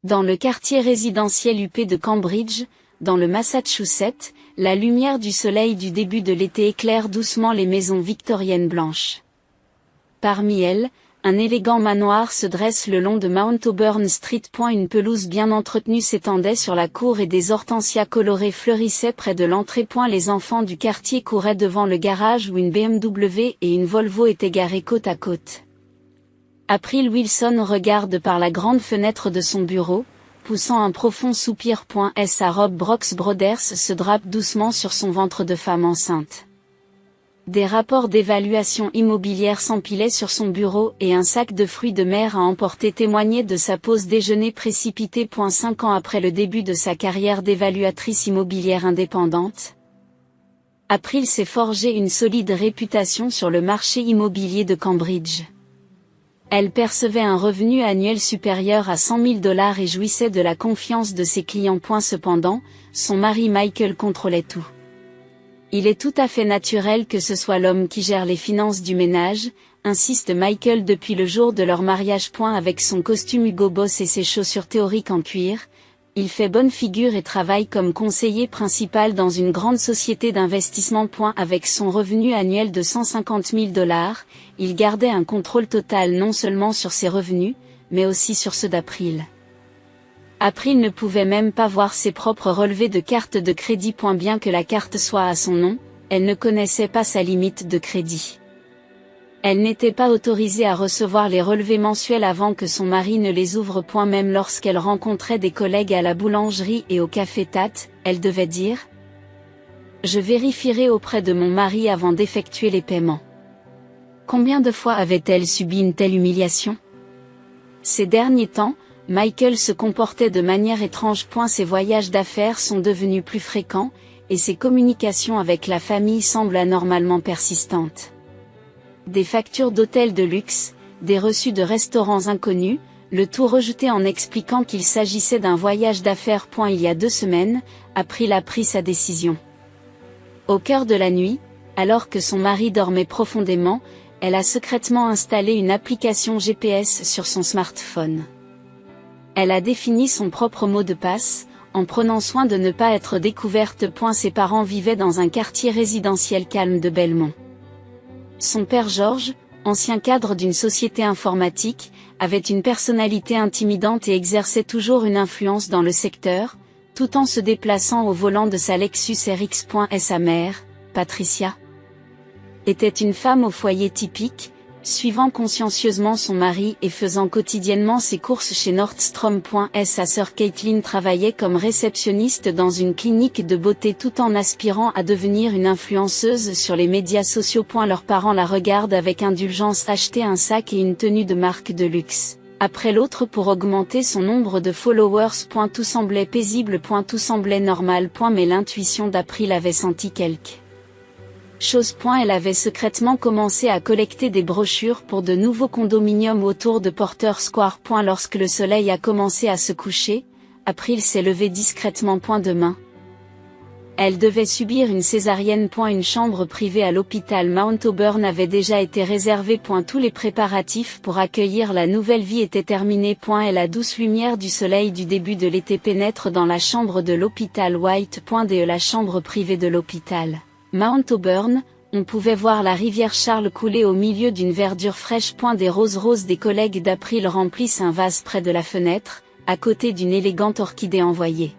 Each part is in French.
Dans le quartier résidentiel UP de Cambridge, dans le Massachusetts, la lumière du soleil du début de l'été éclaire doucement les maisons victoriennes blanches. Parmi elles, un élégant manoir se dresse le long de Mount Auburn Street. Une pelouse bien entretenue s'étendait sur la cour et des hortensias colorées fleurissaient près de l'entrée. Les enfants du quartier couraient devant le garage où une BMW et une Volvo étaient garées côte à côte. April Wilson regarde par la grande fenêtre de son bureau, poussant un profond soupir. Sa robe Brooks Brothers se drape doucement sur son ventre de femme enceinte. Des rapports d'évaluation immobilière s'empilaient sur son bureau et un sac de fruits de mer à emporter témoignait de sa pause déjeuner précipitée. 5 ans après le début de sa carrière d'évaluatrice immobilière indépendante, April s'est forgé une solide réputation sur le marché immobilier de Cambridge. Elle percevait un revenu annuel supérieur à $100 000 et jouissait de la confiance de ses clients. Cependant, son mari Michael contrôlait tout. Il est tout à fait naturel que ce soit l'homme qui gère les finances du ménage, insiste Michael depuis le jour de leur mariage. Avec son costume Hugo Boss et ses chaussures théoriques en cuir, il fait bonne figure et travaille comme conseiller principal dans une grande société d'investissement. Avec son revenu annuel de $150 000, il gardait un contrôle total non seulement sur ses revenus, mais aussi sur ceux d'April. April ne pouvait même pas voir ses propres relevés de carte de crédit. Bien que la carte soit à son nom, elle ne connaissait pas sa limite de crédit. Elle n'était pas autorisée à recevoir les relevés mensuels avant que son mari ne les ouvre. Même lorsqu'elle rencontrait des collègues à la boulangerie et au café Tate, elle devait dire « Je vérifierai auprès de mon mari avant d'effectuer les paiements ». Combien de fois avait-elle subi une telle humiliation? Ces derniers temps, Michael se comportait de manière étrange. Ses voyages d'affaires sont devenus plus fréquents, et ses communications avec la famille semblent anormalement persistantes. Des factures d'hôtels de luxe, des reçus de restaurants inconnus, le tout rejeté en expliquant qu'il s'agissait d'un voyage d'affaires. Il y a 2 semaines, April a pris sa décision. Au cœur de la nuit, alors que son mari dormait profondément, elle a secrètement installé une application GPS sur son smartphone. Elle a défini son propre mot de passe, en prenant soin de ne pas être découverte. Ses parents vivaient dans un quartier résidentiel calme de Belmont. Son père George, ancien cadre d'une société informatique, avait une personnalité intimidante et exerçait toujours une influence dans le secteur, tout en se déplaçant au volant de sa Lexus RX. Et sa mère, Patricia, était une femme au foyer typique, suivant consciencieusement son mari et faisant quotidiennement ses courses chez Nordstrom. Sa sœur Caitlin travaillait comme réceptionniste dans une clinique de beauté tout en aspirant à devenir une influenceuse sur les médias sociaux. Leurs parents la regardent avec indulgence acheter un sac et une tenue de marque de luxe, après l'autre pour augmenter son nombre de followers. Tout semblait paisible. Tout semblait normal. Mais l'intuition d'April avait senti quelque chose. Elle avait secrètement commencé à collecter des brochures pour de nouveaux condominiums autour de Porter Square. Lorsque le soleil a commencé à se coucher, April s'est levée discrètement. Demain, elle devait subir une césarienne. Une chambre privée à l'hôpital Mount Auburn avait déjà été réservée. Tous les préparatifs pour accueillir la nouvelle vie étaient terminés. Et la douce lumière du soleil du début de l'été pénètre dans la chambre de l'hôpital White. De la chambre privée de l'hôpital Mount Auburn, on pouvait voir la rivière Charles couler au milieu d'une verdure fraîche. Des roses des collègues d'April remplissent un vase près de la fenêtre, à côté d'une élégante orchidée envoyée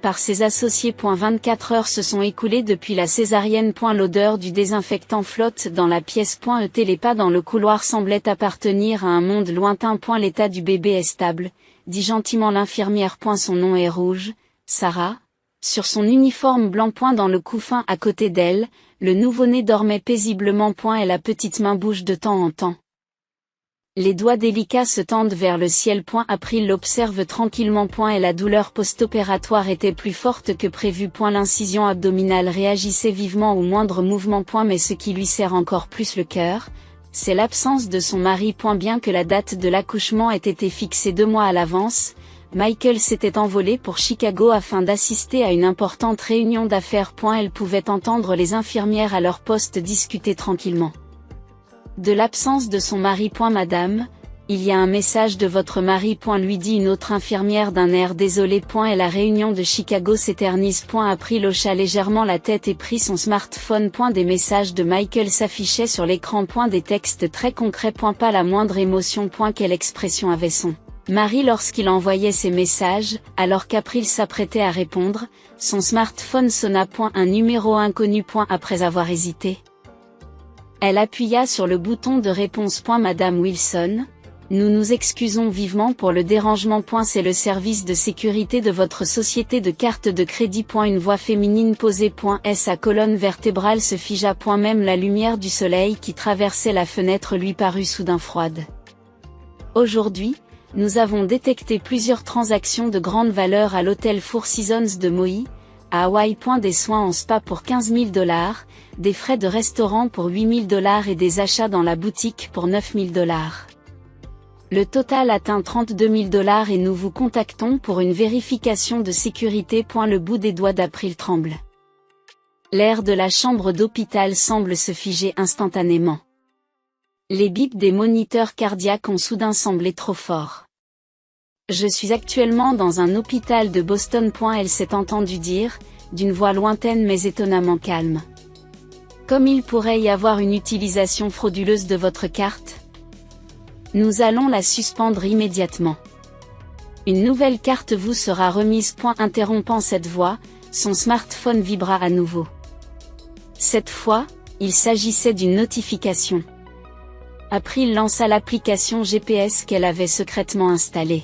par ses associés. 24 heures se sont écoulées depuis la césarienne. L'odeur du désinfectant flotte dans la pièce. Les pas dans le couloir semblaient appartenir à un monde lointain. L'état du bébé est stable, dit gentiment l'infirmière. Son nom est rouge, Sarah. Sur son uniforme blanc. Dans le couffin à côté d'elle, le nouveau-né dormait paisiblement. Et la petite main bouge de temps en temps. Les doigts délicats se tendent vers le ciel. April l'observe tranquillement. Et la douleur post-opératoire était plus forte que prévu. L'incision abdominale réagissait vivement au moindre mouvement. Mais ce qui lui serre encore plus le cœur, c'est l'absence de son mari. Bien que la date de l'accouchement ait été fixée 2 mois à l'avance, Michael s'était envolé pour Chicago afin d'assister à une importante réunion d'affaires. Elle pouvait entendre les infirmières à leur poste discuter tranquillement de l'absence de son mari. Madame, Il y a un message de votre mari. Lui dit une autre infirmière d'un air désolé. Et la réunion de Chicago s'éternise. April hocha légèrement la tête et prit son smartphone. Des messages de Michael s'affichaient sur l'écran. Des textes très concrets. Pas la moindre émotion. Quelle expression avait son mari lorsqu'il envoyait ces messages, alors qu'April s'apprêtait à répondre, son smartphone sonna. Un numéro inconnu. Après avoir hésité, elle appuya sur le bouton de réponse. Madame Wilson, nous nous excusons vivement pour le dérangement. C'est le service de sécurité de votre société de carte de crédit. Une voix féminine posée. Sa colonne vertébrale se figea. Même la lumière du soleil qui traversait la fenêtre lui parut soudain froide. Aujourd'hui, nous avons détecté plusieurs transactions de grande valeur à l'hôtel Four Seasons de Maui, à Hawaï. Des soins en spa pour $15 000, des frais de restaurant pour $8 000 et des achats dans la boutique pour $9 000. Le total atteint $32 000 et nous vous contactons pour une vérification de sécurité. Le bout des doigts d'April tremble. L'air de la chambre d'hôpital semble se figer instantanément. Les bips des moniteurs cardiaques ont soudain semblé trop forts. Je suis actuellement dans un hôpital de Boston. Elle s'est entendue dire, d'une voix lointaine mais étonnamment calme. Comme il pourrait y avoir une utilisation frauduleuse de votre carte? Nous allons la suspendre immédiatement. Une nouvelle carte vous sera remise. Interrompant cette voix, son smartphone vibra à nouveau. Cette fois, il s'agissait d'une notification. April lança l'application GPS qu'elle avait secrètement installée.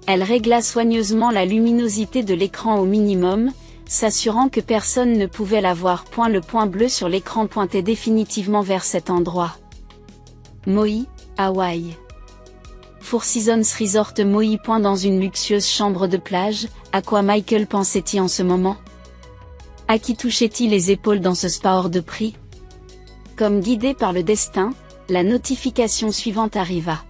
Elle régla soigneusement la luminosité de l'écran au minimum, s'assurant que personne ne pouvait la voir. Le point bleu sur l'écran pointait définitivement vers cet endroit. Maui, Hawaï. Four Seasons Resort Maui. Dans une luxueuse chambre de plage, à quoi Michael pensait-il en ce moment? À qui touchait-il les épaules dans ce spa hors de prix? Comme guidé par le destin, la notification suivante arriva.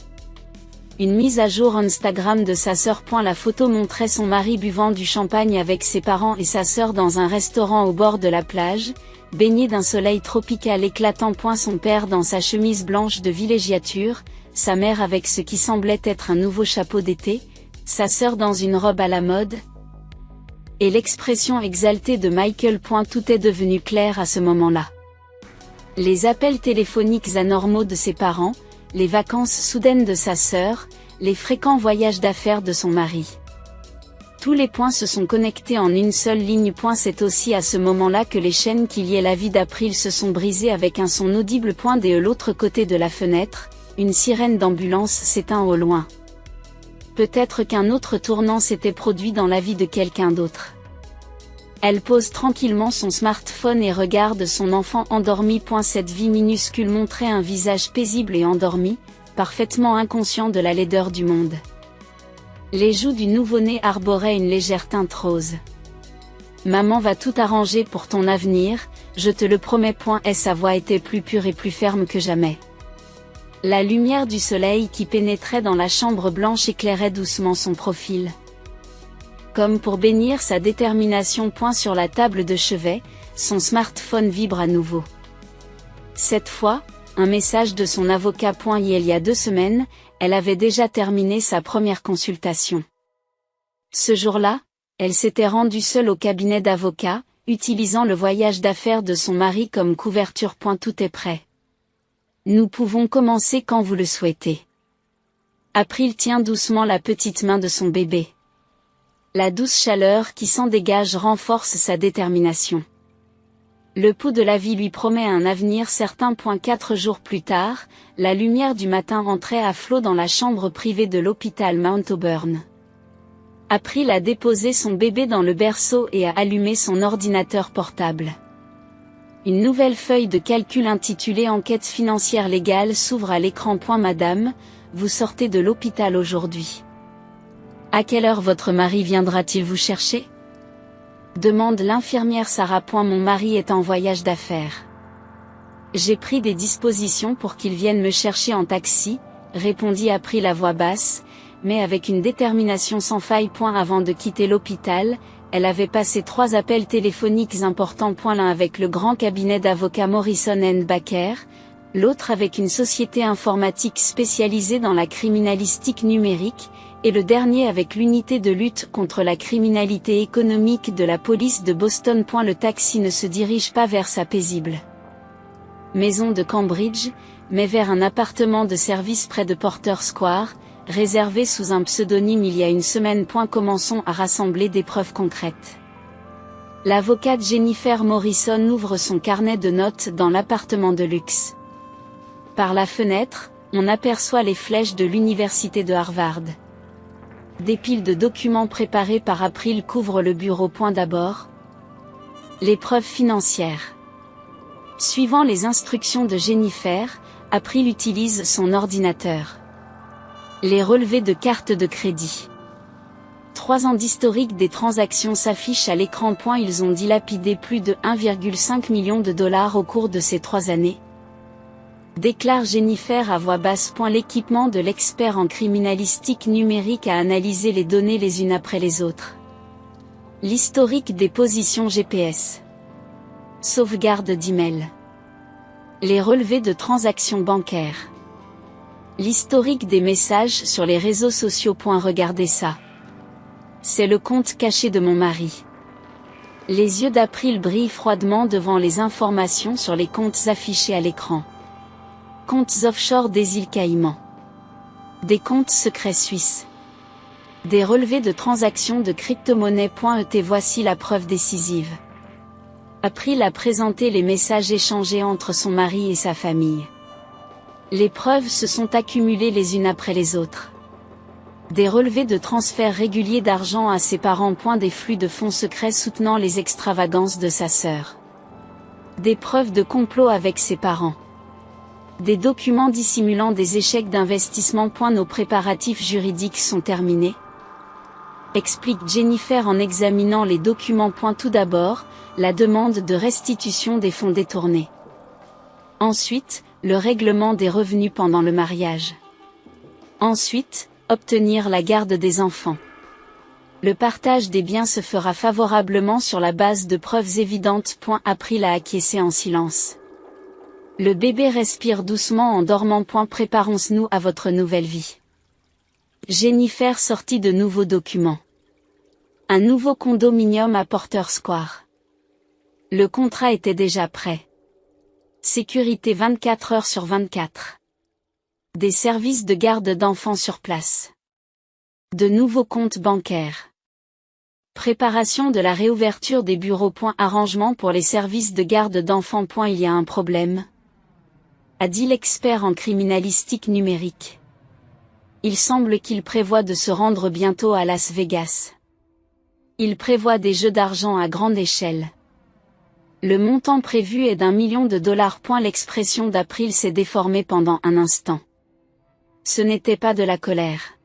Une mise à jour Instagram de sa sœur. La photo montrait son mari buvant du champagne avec ses parents et sa sœur dans un restaurant au bord de la plage, baigné d'un soleil tropical éclatant. Son père dans sa chemise blanche de villégiature, sa mère avec ce qui semblait être un nouveau chapeau d'été, sa sœur dans une robe à la mode. Et l'expression exaltée de Michael. Tout est devenu clair à ce moment-là. Les appels téléphoniques anormaux de ses parents, les vacances soudaines de sa sœur, les fréquents voyages d'affaires de son mari. Tous les points se sont connectés en une seule ligne. C'est aussi à ce moment-là que les chaînes qui liaient la vie d'April se sont brisées avec un son audible. De l'autre côté de la fenêtre, une sirène d'ambulance s'éteint au loin. Peut-être qu'un autre tournant s'était produit dans la vie de quelqu'un d'autre. Elle pose tranquillement son smartphone et regarde son enfant endormi. Cette vie minuscule montrait un visage paisible et endormi, parfaitement inconscient de la laideur du monde. Les joues du nouveau-né arboraient une légère teinte rose. Maman va tout arranger pour ton avenir, je te le promets. Et sa voix était plus pure et plus ferme que jamais. La lumière du soleil qui pénétrait dans la chambre blanche éclairait doucement son profil. Comme pour bénir sa détermination. Sur la table de chevet, son smartphone vibre à nouveau. Cette fois, un message de son avocat. Il y a 2 semaines, elle avait déjà terminé sa première consultation. Ce jour-là, elle s'était rendue seule au cabinet d'avocat, utilisant le voyage d'affaires de son mari comme couverture. Tout est prêt. Nous pouvons commencer quand vous le souhaitez. April tient doucement la petite main de son bébé. La douce chaleur qui s'en dégage renforce sa détermination. Le pouls de la vie lui promet un avenir certain. 4 jours plus tard, la lumière du matin entrait à flot dans la chambre privée de l'hôpital Mount Auburn. April a déposé son bébé dans le berceau et a allumé son ordinateur portable. Une nouvelle feuille de calcul intitulée Enquête financière légale s'ouvre à l'écran. Madame, vous sortez de l'hôpital aujourd'hui. À quelle heure votre mari viendra-t-il vous chercher? Demande l'infirmière Sarah. Mon mari est en voyage d'affaires. J'ai pris des dispositions pour qu'il vienne me chercher en taxi, répondit April à voix basse, mais avec une détermination sans faille. Avant de quitter l'hôpital, elle avait passé 3 appels téléphoniques importants. L'un avec le grand cabinet d'avocats Morrison & Baker, l'autre avec une société informatique spécialisée dans la criminalistique numérique, et le dernier avec l'unité de lutte contre la criminalité économique de la police de Boston. Le taxi ne se dirige pas vers sa paisible maison de Cambridge, mais vers un appartement de service près de Porter Square, réservé sous un pseudonyme il y a une semaine. Commençons à rassembler des preuves concrètes. L'avocate Jennifer Morrison ouvre son carnet de notes dans l'appartement de luxe. Par la fenêtre, on aperçoit les flèches de l'université de Harvard. Des piles de documents préparés par April couvrent le bureau. D'abord, les preuves financières. Suivant les instructions de Jennifer, April utilise son ordinateur. Les relevés de cartes de crédit. 3 ans d'historique des transactions s'affichent à l'écran. Ils ont dilapidé plus de 1,5 million de dollars au cours de ces 3 années. Déclare Jennifer à voix basse. L'équipement de l'expert en criminalistique numérique a analysé les données les unes après les autres. L'historique des positions GPS. Sauvegarde d'email. Les relevés de transactions bancaires. L'historique des messages sur les réseaux sociaux. Regardez ça. C'est le compte caché de mon mari. Les yeux d'April brillent froidement devant les informations sur les comptes affichés à l'écran. Comptes offshore des îles Caïmans. Des comptes secrets suisses. Des relevés de transactions de crypto-monnaie.et voici la preuve décisive. April a présenté les messages échangés entre son mari et sa famille. Les preuves se sont accumulées les unes après les autres. Des relevés de transferts réguliers d'argent à ses parents. Des flux de fonds secrets soutenant les extravagances de sa sœur. Des preuves de complot avec ses parents. Des documents dissimulant des échecs d'investissement. Nos préparatifs juridiques sont terminés, explique Jennifer en examinant les documents. Tout d'abord, la demande de restitution des fonds détournés. Ensuite, le règlement des revenus pendant le mariage. Ensuite, obtenir la garde des enfants. Le partage des biens se fera favorablement sur la base de preuves évidentes. April a acquiescé en silence. Le bébé respire doucement en dormant. Préparons-nous à votre nouvelle vie. Jennifer sortit de nouveaux documents. Un nouveau condominium à Porter Square. Le contrat était déjà prêt. Sécurité 24 heures sur 24. Des services de garde d'enfants sur place. De nouveaux comptes bancaires. Préparation de la réouverture des bureaux. Arrangement pour les services de garde d'enfants. Il y a un problème, a dit l'expert en criminalistique numérique. Il semble qu'il prévoit de se rendre bientôt à Las Vegas. Il prévoit des jeux d'argent à grande échelle. Le montant prévu est d'1 million de dollars. L'expression d'April s'est déformée pendant un instant. Ce n'était pas de la colère.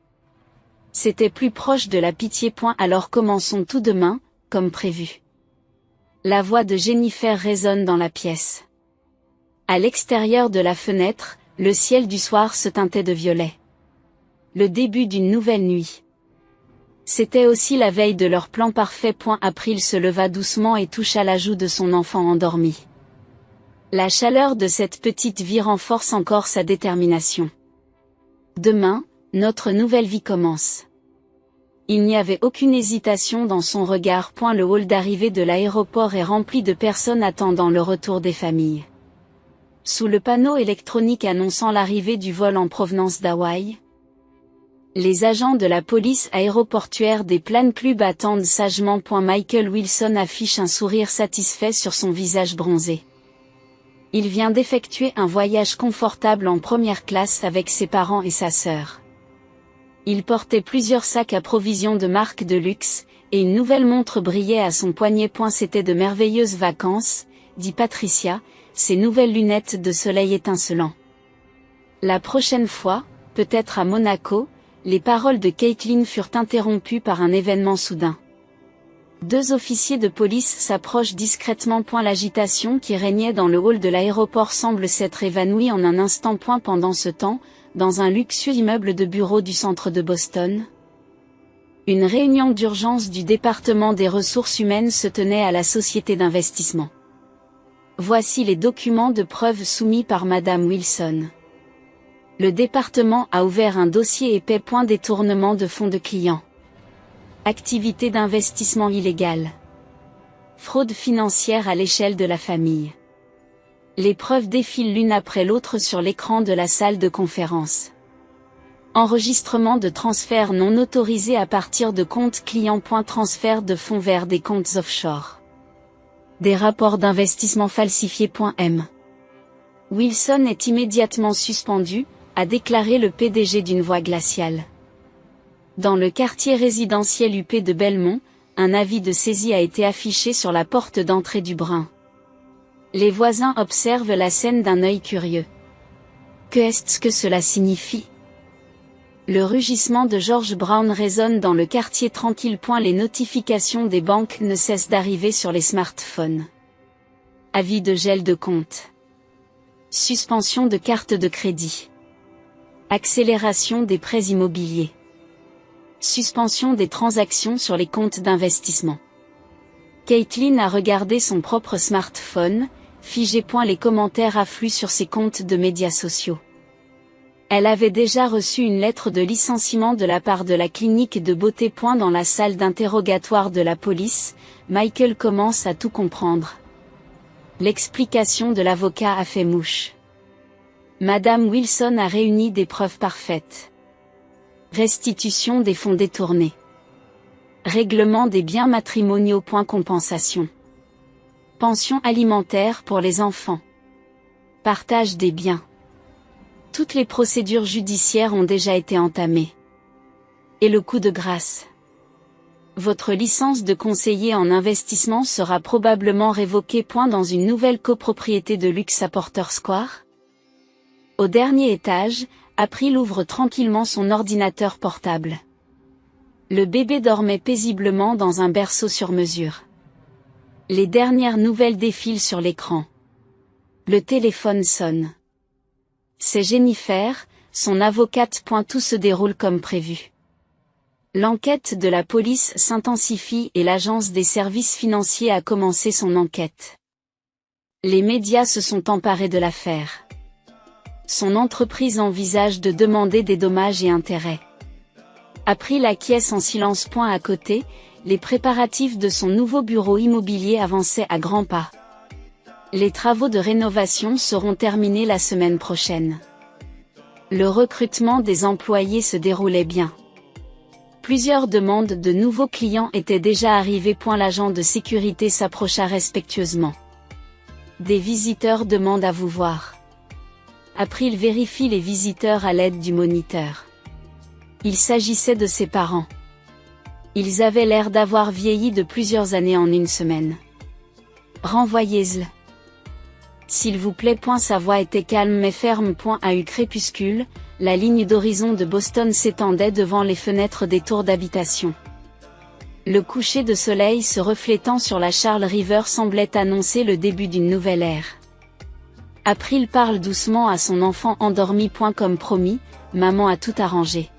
C'était plus proche de la pitié. Alors commençons tout demain, comme prévu. La voix de Jennifer résonne dans la pièce. À l'extérieur de la fenêtre, le ciel du soir se teintait de violet. Le début d'une nouvelle nuit. C'était aussi la veille de leur plan parfait. April se leva doucement et toucha la joue de son enfant endormi. La chaleur de cette petite vie renforce encore sa détermination. Demain, notre nouvelle vie commence. Il n'y avait aucune hésitation dans son regard. Le hall d'arrivée de l'aéroport est rempli de personnes attendant le retour des familles. Sous le panneau électronique annonçant l'arrivée du vol en provenance d'Hawaï, les agents de la police aéroportuaire des Planes Club attendent sagement. Michael Wilson affiche un sourire satisfait sur son visage bronzé. Il vient d'effectuer un voyage confortable en première classe avec ses parents et sa sœur. Il portait plusieurs sacs à provisions de marque de luxe, et une nouvelle montre brillait à son poignet. C'était de merveilleuses vacances, dit Patricia, ses nouvelles lunettes de soleil étincelant. La prochaine fois, peut-être à Monaco. Les paroles de Caitlin furent interrompues par un événement soudain. 2 officiers de police s'approchent discrètement. L'agitation qui régnait dans le hall de l'aéroport semble s'être évanouie en un instant. Pendant ce temps, dans un luxueux immeuble de bureaux du centre de Boston, une réunion d'urgence du département des ressources humaines se tenait à la société d'investissement. Voici les documents de preuve soumis par Madame Wilson. Le département a ouvert un dossier épais. Détournement de fonds de clients. Activité d'investissement illégale. Fraude financière à l'échelle de la famille. Les preuves défilent l'une après l'autre sur l'écran de la salle de conférence. Enregistrement de transferts non autorisés à partir de comptes clients. Transfert de fonds vers des comptes offshore. Des rapports d'investissement falsifiés. M. Wilson est immédiatement suspendu, a déclaré le PDG d'une voie glaciale. Dans le quartier résidentiel UP de Belmont, un avis de saisie a été affiché sur la porte d'entrée du Brun. Les voisins observent la scène d'un œil curieux. Qu'est-ce que cela signifie? Le rugissement de George Brown résonne dans le quartier tranquille. Les notifications des banques ne cessent d'arriver sur les smartphones. Avis de gel de compte. Suspension de carte de crédit. Accélération des prêts immobiliers. Suspension des transactions sur les comptes d'investissement. Caitlin a regardé son propre smartphone, figé. Les commentaires affluent sur ses comptes de médias sociaux. Elle avait déjà reçu une lettre de licenciement de la part de la clinique de beauté. Dans la salle d'interrogatoire de la police, Michael commence à tout comprendre. L'explication de l'avocat a fait mouche. Madame Wilson a réuni des preuves parfaites. Restitution des fonds détournés. Règlement des biens matrimoniaux. Compensation. Pension alimentaire pour les enfants. Partage des biens. Toutes les procédures judiciaires ont déjà été entamées. Et le coup de grâce. Votre licence de conseiller en investissement sera probablement révoquée. Dans une nouvelle copropriété de luxe à Porter Square. Au dernier étage, April ouvre tranquillement son ordinateur portable. Le bébé dormait paisiblement dans un berceau sur mesure. Les dernières nouvelles défilent sur l'écran. Le téléphone sonne. C'est Jennifer, son avocate. Tout se déroule comme prévu. L'enquête de la police s'intensifie et l'Agence des services financiers a commencé son enquête. Les médias se sont emparés de l'affaire. Son entreprise envisage de demander des dommages et intérêts. April acquiesce en silence. À côté, les préparatifs de son nouveau bureau immobilier avançaient à grands pas. Les travaux de rénovation seront terminés la semaine prochaine. Le recrutement des employés se déroulait bien. Plusieurs demandes de nouveaux clients étaient déjà arrivées. L'agent de sécurité s'approcha respectueusement. Des visiteurs demandent à vous voir. April vérifie les visiteurs à l'aide du moniteur. Il s'agissait de ses parents. Ils avaient l'air d'avoir vieilli de plusieurs années en une semaine. Renvoyez-le. S'il vous plaît. Sa voix était calme mais ferme. À eu crépuscule, la ligne d'horizon de Boston s'étendait devant les fenêtres des tours d'habitation. Le coucher de soleil se reflétant sur la Charles River semblait annoncer le début d'une nouvelle ère. April parle doucement à son enfant endormi. Comme promis, maman a tout arrangé.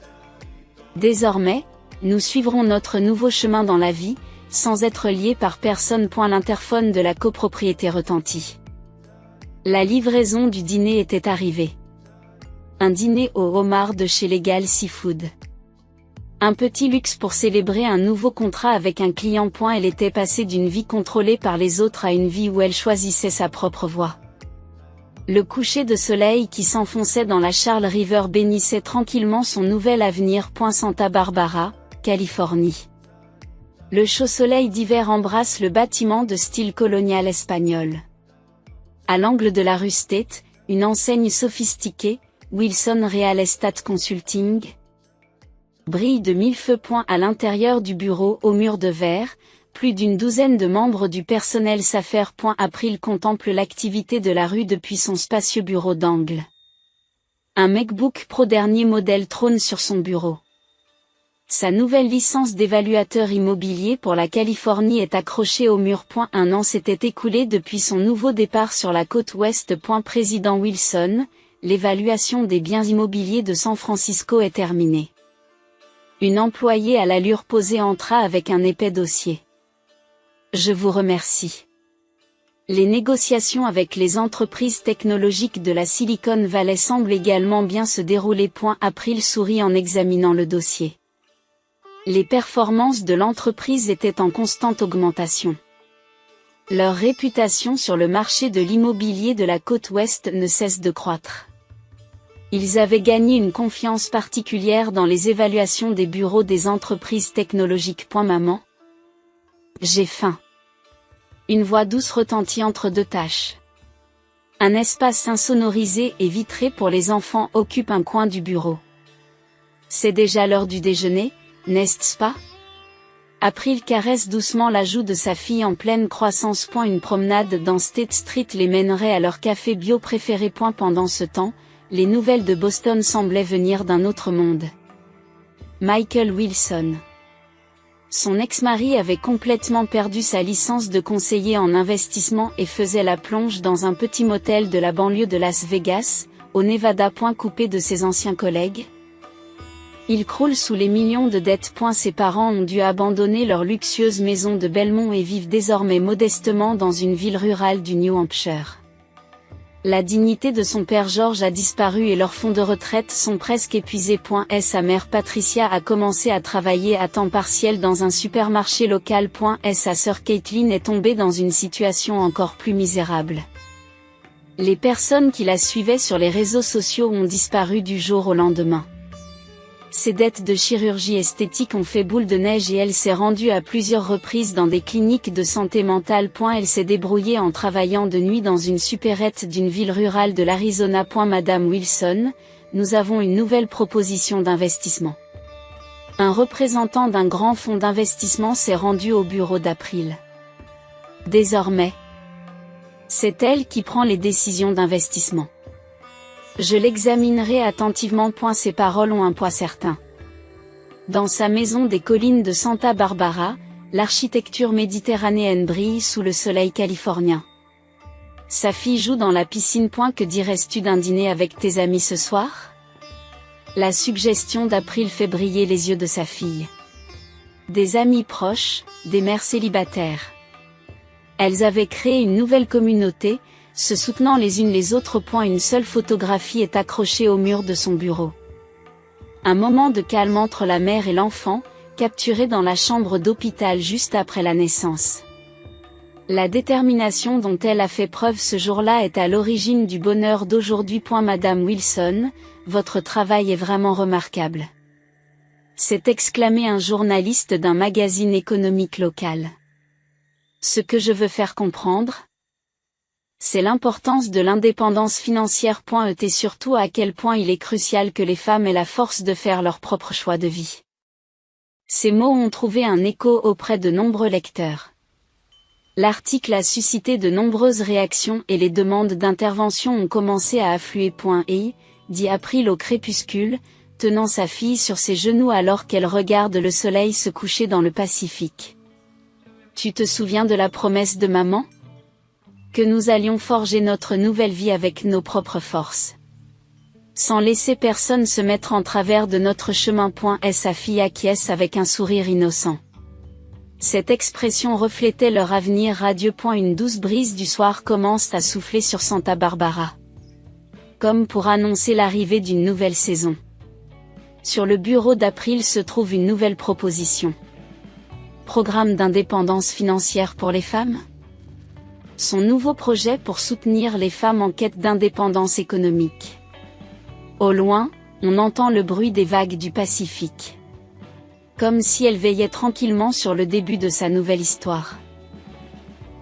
Désormais, nous suivrons notre nouveau chemin dans la vie, sans être liés par personne. L'interphone de la copropriété retentit. La livraison du dîner était arrivée. Un dîner au homard de chez Legal Seafood. Un petit luxe pour célébrer un nouveau contrat avec un client. Elle était passée d'une vie contrôlée par les autres à une vie où elle choisissait sa propre voie. Le coucher de soleil qui s'enfonçait dans la Charles River bénissait tranquillement son nouvel avenir. Santa Barbara, Californie. Le chaud soleil d'hiver embrasse le bâtiment de style colonial espagnol. À l'angle de la rue State, une enseigne sophistiquée, Wilson Real Estate Consulting, brille de mille feux. À l'intérieur du bureau au mur de verre, plus d'une douzaine de membres du personnel s'affairent. April contemple l'activité de la rue depuis son spacieux bureau d'angle. Un MacBook Pro dernier modèle trône sur son bureau. Sa nouvelle licence d'évaluateur immobilier pour la Californie est accrochée au mur. Un an s'était écoulé depuis son nouveau départ sur la côte ouest. Président Wilson, l'évaluation des biens immobiliers de San Francisco est terminée. Une employée à l'allure posée entra avec un épais dossier. Je vous remercie. Les négociations avec les entreprises technologiques de la Silicon Valley semblent également bien se dérouler. April sourit en examinant le dossier. Les performances de l'entreprise étaient en constante augmentation. Leur réputation sur le marché de l'immobilier de la côte ouest ne cesse de croître. Ils avaient gagné une confiance particulière dans les évaluations des bureaux des entreprises technologiques. Maman, j'ai faim. Une voix douce retentit entre deux tâches. Un espace insonorisé et vitré pour les enfants occupe un coin du bureau. C'est déjà l'heure du déjeuner, n'est-ce pas? April caresse doucement la joue de sa fille en pleine croissance. Une promenade dans State Street les mènerait à leur café bio préféré. Pendant ce temps, les nouvelles de Boston semblaient venir d'un autre monde. Michael Wilson. Son ex-mari avait complètement perdu sa licence de conseiller en investissement et faisait la plonge dans un petit motel de la banlieue de Las Vegas, au Nevada. Coupé de ses anciens collègues. Il croule sous les millions de dettes. Ses parents ont dû abandonner leur luxueuse maison de Belmont et vivent désormais modestement dans une ville rurale du New Hampshire. La dignité de son père George a disparu et leurs fonds de retraite sont presque épuisés. Sa mère Patricia a commencé à travailler à temps partiel dans un supermarché local. Sa sœur Caitlin est tombée dans une situation encore plus misérable. Les personnes qui la suivaient sur les réseaux sociaux ont disparu du jour au lendemain. Ses dettes de chirurgie esthétique ont fait boule de neige et elle s'est rendue à plusieurs reprises dans des cliniques de santé mentale. Elle s'est débrouillée en travaillant de nuit dans une supérette d'une ville rurale de l'Arizona. Madame Wilson, nous avons une nouvelle proposition d'investissement. Un représentant d'un grand fonds d'investissement s'est rendu au bureau d'April. Désormais, c'est elle qui prend les décisions d'investissement. Je l'examinerai attentivement. Ces paroles ont un poids certain. Dans sa maison des collines de Santa Barbara, l'architecture méditerranéenne brille sous le soleil californien. Sa fille joue dans la piscine. Que dirais-tu d'un dîner avec tes amis ce soir? La suggestion d'April fait briller les yeux de sa fille. Des amis proches, des mères célibataires. Elles avaient créé une nouvelle communauté, se soutenant les unes les autres. Une seule photographie est accrochée au mur de son bureau. Un moment de calme entre la mère et l'enfant, capturé dans la chambre d'hôpital juste après la naissance. La détermination dont elle a fait preuve ce jour-là est à l'origine du bonheur d'aujourd'hui. Madame Wilson, votre travail est vraiment remarquable. S'est exclamé un journaliste d'un magazine économique local. Ce que je veux faire comprendre, c'est l'importance de l'indépendance financière. Et surtout à quel point il est crucial que les femmes aient la force de faire leur propre choix de vie. Ces mots ont trouvé un écho auprès de nombreux lecteurs. L'article a suscité de nombreuses réactions et les demandes d'intervention ont commencé à affluer. Et, dit April au crépuscule, tenant sa fille sur ses genoux alors qu'elle regarde le soleil se coucher dans le Pacifique. Tu te souviens de la promesse de maman? Que nous allions forger notre nouvelle vie avec nos propres forces. Sans laisser personne se mettre en travers de notre chemin. Sa fille acquiesce avec un sourire innocent. Cette expression reflétait leur avenir radieux. Une douce brise du soir commence à souffler sur Santa Barbara. Comme pour annoncer l'arrivée d'une nouvelle saison. Sur le bureau d'April se trouve une nouvelle proposition. Programme d'indépendance financière pour les femmes? Son nouveau projet pour soutenir les femmes en quête d'indépendance économique. Au loin, on entend le bruit des vagues du Pacifique. Comme si elle veillait tranquillement sur le début de sa nouvelle histoire.